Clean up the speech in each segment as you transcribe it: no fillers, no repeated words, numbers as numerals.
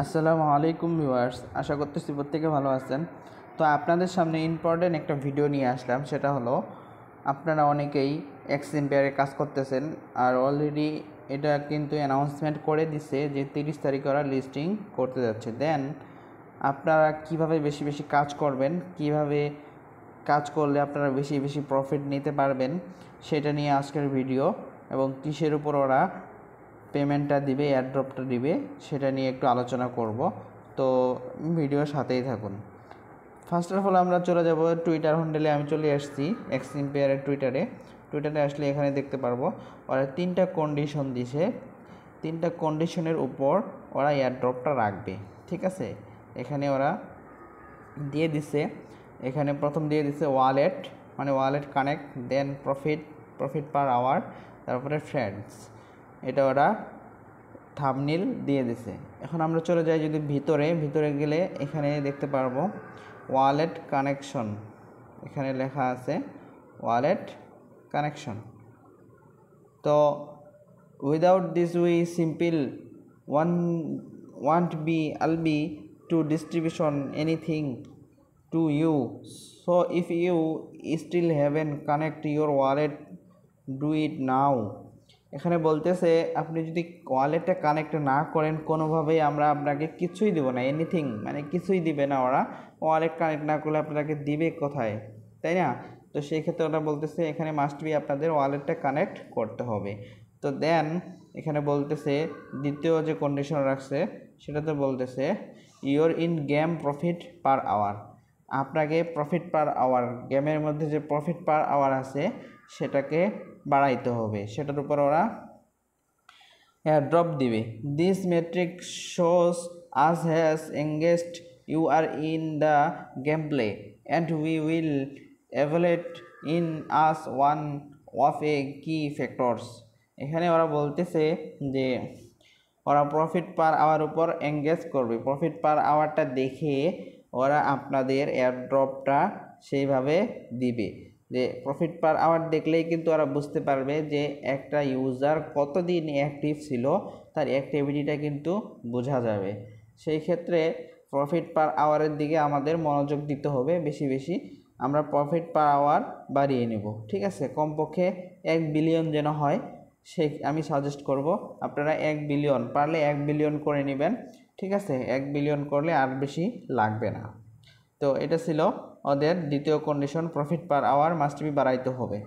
আসসালামু আলাইকুম ভিউয়ার্স, আশা করতেছি প্রত্যেকে ভালো আছেন। তো আপনাদের সামনে ইম্পর্টেন্ট একটা ভিডিও নিয়ে আসলাম। সেটা হলো, আপনারা অনেকেই এক্সিম পেয়ারে কাজ করতেছেন আর অলরেডি এটা কিন্তু অ্যানাউন্সমেন্ট করে দিছে যে 30 তারিখে ওরা লিস্টিং করতে যাচ্ছে। দেন আপনারা কিভাবে বেশি বেশি কাজ করবেন, কিভাবে কাজ করলে আপনারা বেশি বেশি প্রফিট নিতে পারবেন, সেটা নিয়ে আজকের ভিডিও। এবং কিসের উপর ওরা পেমেন্টটা দিবে, এয়ারড্রপটা দিবে, সেটা নিয়ে একটু আলোচনা করব। তো ভিডিওর সাথেই থাকুন। ফার্স্ট অফ অল আমরা চলে যাব টুইটার হ্যান্ডেলে। আমি চলে আসছি এক্সিম পেয়ারের টুইটারে আসলে এখানে দেখতে পারবো ওরা 3টা কন্ডিশন দিছে। 3টা কন্ডিশনের উপর ওরা এয়ারড্রপটা রাখবে, ঠিক আছে। এখানে ওরা দিয়ে দিছে, এখানে প্রথম দিয়ে দিছে ওয়ালেট, মানে ওয়ালেট কানেক্ট, দেন প্রফিট পার আওয়ার, তারপরে ফ্রেন্ডস। এটা ওরা থাম্বনেল দিয়ে দিছে। এখন আমরা চলে যাই যদি ভিতরে গেলে এখানে দেখতে পারবো ওয়ালেট কানেকশন। এখানে লেখা আছে ওয়ালেট কানেকশন। তো without this we simple won't be আল বি to distribution anything to you. So if you still haven't connect your wallet, do it now. এখানে বলতেছে আপনি যদি ওয়ালেটটা কানেক্ট না করেন কোনোভাবেই আমরা আপনাকে কিছুই দেব না, এনিথিং মানে কিছুই দিবে না ওরা। ওয়ালেট কানেক্ট না করলে আপনাকে দিবে কোথায়, তাই না? তো সেই ক্ষেত্রে ওরা বলতেছে এখানে মাস্ট বি আপনাদের ওয়ালেটটা কানেক্ট করতে হবে। তো দেন এখানে বলতেছে দ্বিতীয় যে কন্ডিশন রাখছে সেটাতে বলতেছে your in game profit per hour. আপনাকে প্রফিট পার আওয়ার, গেমের মধ্যে যে প্রফিট পার আওয়ার আছে সেটাকে বাড়াইতে হবে, সেটার উপর ওরা ড্রপ দিবে। This metric shows us has engaged you are in the game play and we will evaluate in us one of a key factors. এখানে ওরা বলতেছে যে ওরা প্রফিট পার আওয়ার উপর এঙ্গেজ করবে। প্রফিট পার আওয়ারটা দেখে ওরা আপনাদের এয়ারড্রপটা সেইভাবে দিবে। যে প্রফিট পার আওয়ার দেখলেই কিন্তু ওরা বুঝতে পারবে যে একটা ইউজার কতদিন অ্যাক্টিভ ছিল, তার অ্যাক্টিভিটিটা কিন্তু বোঝা যাবে। সেই ক্ষেত্রে প্রফিট পার আওয়ারের দিকে আমাদের মনোযোগ দিতে হবে বেশি বেশি। আমরা প্রফিট পার আওয়ার বাড়িয়ে নেব, ঠিক আছে। কমপক্ষে 1 বিলিয়ন যেন হয়, সে আমি সাজেস্ট করব। আপনারা 1 বিলিয়ন পারলে 1 বিলিয়ন করে নেবেন, ঠিক আছে। 1 বিলিয়ন করলে আর বেশি লাগবে না। তো এটা ছিল ওদের দ্বিতীয় condition, profit per hour must be বাড়াইতে হবে।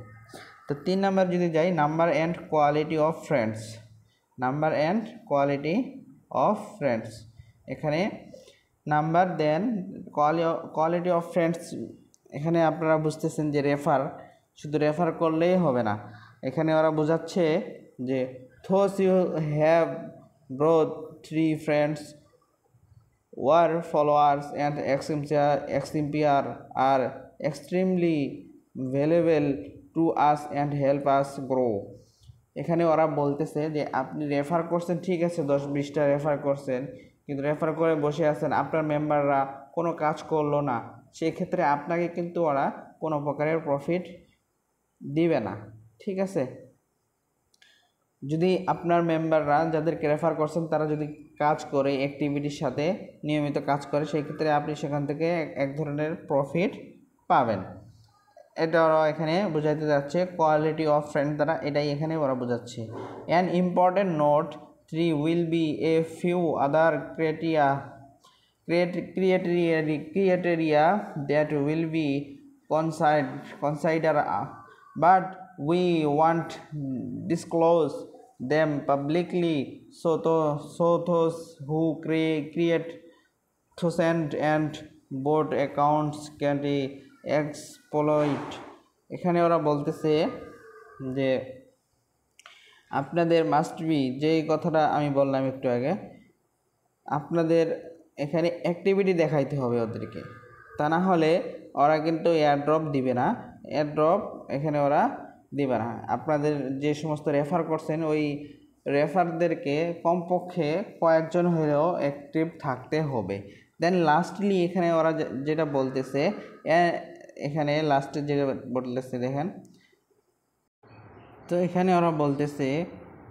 তো 3 নাম্বার যদি যাই, number and quality of friends. Number and quality of friends, এখানে number then quality of friends. এখানে আপনারা বুঝতেছেন যে শুধু রেফার করলেই হবে না। এখানে ওরা বোঝাচ্ছে যে those you have brought 3 friends were followers and XMPR are extremely valuable to us and help us grow. এখানে ওরা বলতেছে যে আপনি রেফার করছেন, ঠিক আছে, 10-20টা রেফার করছেন, কিন্তু রেফার করে বসে আছেন, আপনার মেম্বাররা কোনো কাজ করলো না, সেক্ষেত্রে আপনাকে কিন্তু ওরা কোনো প্রকারের প্রফিট দিবে না, ঠিক আছে। যদি আপনার মেম্বাররা যাদেরকে রেফার করছেন তারা যদি কাজ করে, অ্যাক্টিভিটির সাথে নিয়মিত কাজ করে, সেই ক্ষেত্রে আপনি সেখান থেকে এক ধরনের প্রফিট পাবেন। এটা ওরা এখানে বোঝাইতে যাচ্ছে কোয়ালিটি অফ ফ্রেন্ড দ্বারা, এটাই এখানে ওরা বোঝাচ্ছে। An important note 3 will B a few other criteria that will be considered, but we won't disclose them publicly, so those who create thousand and bot accounts can exploit. এখানে ওরা বলতেছে যে আপনাদের মাস্ট বি, যেই কথাটা আমি বললাম একটু আগে, আপনাদের এখানে অ্যাক্টিভিটি দেখাইতে হবে ওদেরকে, তা না হলে ওরা কিন্তু এয়ারড্রপ দিবে না। এয়ারড্রপ এখানে ওরা দিবে না। আপনাদের যে সমস্ত রেফার করছেন ওই রেফারদেরকে কমপক্ষে কয়েকজন হলেও অ্যাক্টিভ থাকতে হবে। দেন লাস্টলি এখানে ওরা যেটা বলতেছে, এখানে লাস্টে যেটা বলতেছে দেখেন, তো এখানে ওরা বলতেছে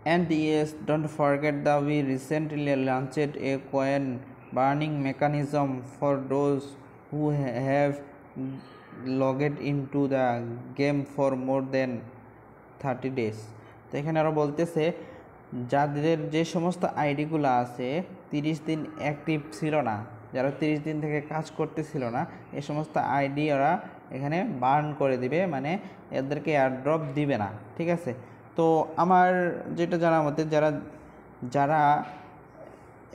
And yes, don't forget that we recently launched a coin burning mechanism for those who have logged into the game for more than 30 days. তো এখানে আরও বলতেছে যাদের যে সমস্ত আইডিগুলো আছে 30 দিন অ্যাক্টিভ ছিল না, যারা 30 দিন থেকে কাজ করতেছিল না, এই সমস্ত আইডি ওরা এখানে বার্ন করে দিবে, মানে এদেরকে এয়ারড্রপ দিবে না। ঠিক আছে, তো আমার যেটা জানা মতে যারা যারা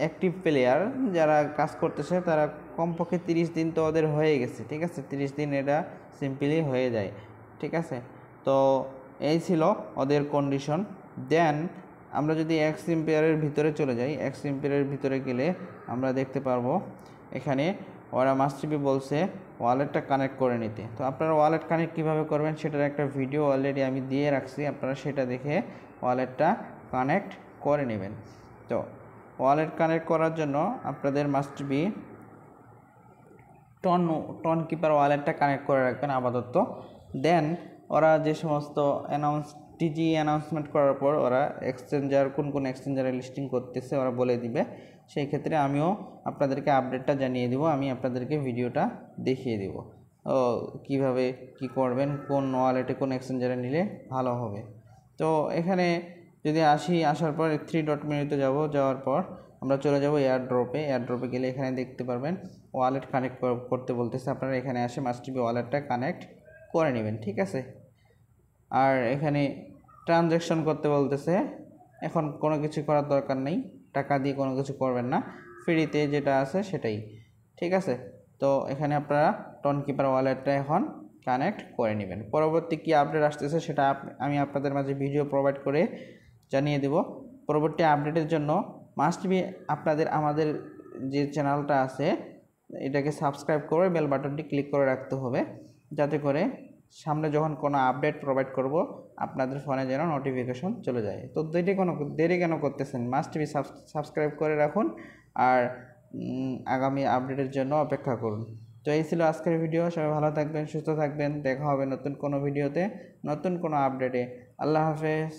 অ্যাক্টিভ প্লেয়ার যারা কাজ করতেছে তারা কমপক্ষে 30 দিন তো ওদের হয়ে গেছে। ঠিক আছে, 30 দিন এটা সিম্পলি হয়ে যায়। ঠিক আছে, তো এই ছিল ওদের কন্ডিশন। দেন আমরা যদি এক্স এম্পিয়ারের ভিতরে চলে যাই, এক্স এম্পিয়ারের ভিতরে গেলে আমরা দেখতে পারবো এখানে ওরা মাস্ট বি বলছে ওয়ালেটটা কানেক্ট করে নিতে। তো আপনারা ওয়ালেট কানেক্ট কীভাবে করবেন সেটার একটা ভিডিও অলরেডি আমি দিয়ে রাখছি, আপনারা সেটা দেখে ওয়ালেটটা কানেক্ট করে নেবেন। তো ওয়ালেট কানেক্ট করার জন্য আপনাদের মাস্ট বি টন কিপার ওয়ালেটটা কানেক্ট করে রাখবেন আপাতত। দেন ওরা যে সমস্ত টিজি অ্যানাউন্সমেন্ট করার পর ওরা এক্সচেঞ্জার কোন এক্সচেঞ্জারে লিস্টিং করতেছে ওরা বলে দিবে। সেই ক্ষেত্রে আমিও আপনাদেরকে আপডেটটা জানিয়ে দিব, আমি আপনাদেরকে ভিডিওটা দেখিয়ে দিব কিভাবে কি করবেন, কোন ওয়ালেটে কোন এক্সচেঞ্জারে নিলে ভালো হবে। তো এখানে যদি আসার পর 3 ডট মেনুতে যাওয়ার পর আমরা চলে যাব এয়ারড্রপে গেলে এখানে দেখতে পারবেন ওয়ালেট কানেক্ট করতে বলতেছে। আপনারা এখানে আসে মাস্ট বি ওয়ালেটটা কানেক্ট করে নেবেন। ঠিক আছে, আর এখানে ট্রানজ্যাকশন করতে বলতেছে, এখন কোনো কিছু করার দরকার নেই, টাকা দিয়ে কোনো কিছু করবেন না, ফ্রিতে যেটা আছে সেটাই। ঠিক আছে, তো এখানে আপনারা টন কিপার ওয়ালেটটা এখন কানেক্ট করে নেবেন। পরবর্তী কী আপডেট আসতেছে সেটা আমি আপনাদের মাঝে ভিডিও প্রোভাইড করে জানিয়ে দেব। পরবর্তী আপডেটের জন্য মাস্ট বি আপনাদের আমাদের যে চ্যানেলটা আছে এটাকে সাবস্ক্রাইব করে বেল বাটনটি ক্লিক করে রাখতে হবে, যাতে করে সামনে যখন কোনো আপডেট প্রোভাইড করব আপনাদের ফোনে যেন নোটিফিকেশন চলে যায়। তো দেরি কেন করতেছেন, মাস্ট বি সাবস্ক্রাইব করে রাখুন আর আগামী আপডেটের জন্য অপেক্ষা করুন। তো এই ছিল আজকের ভিডিও। সবাই ভালো থাকবেন, সুস্থ থাকবেন, দেখা হবে নতুন কোনো ভিডিওতে, নতুন কোনো আপডেটে। আল্লাহ হাফেজ।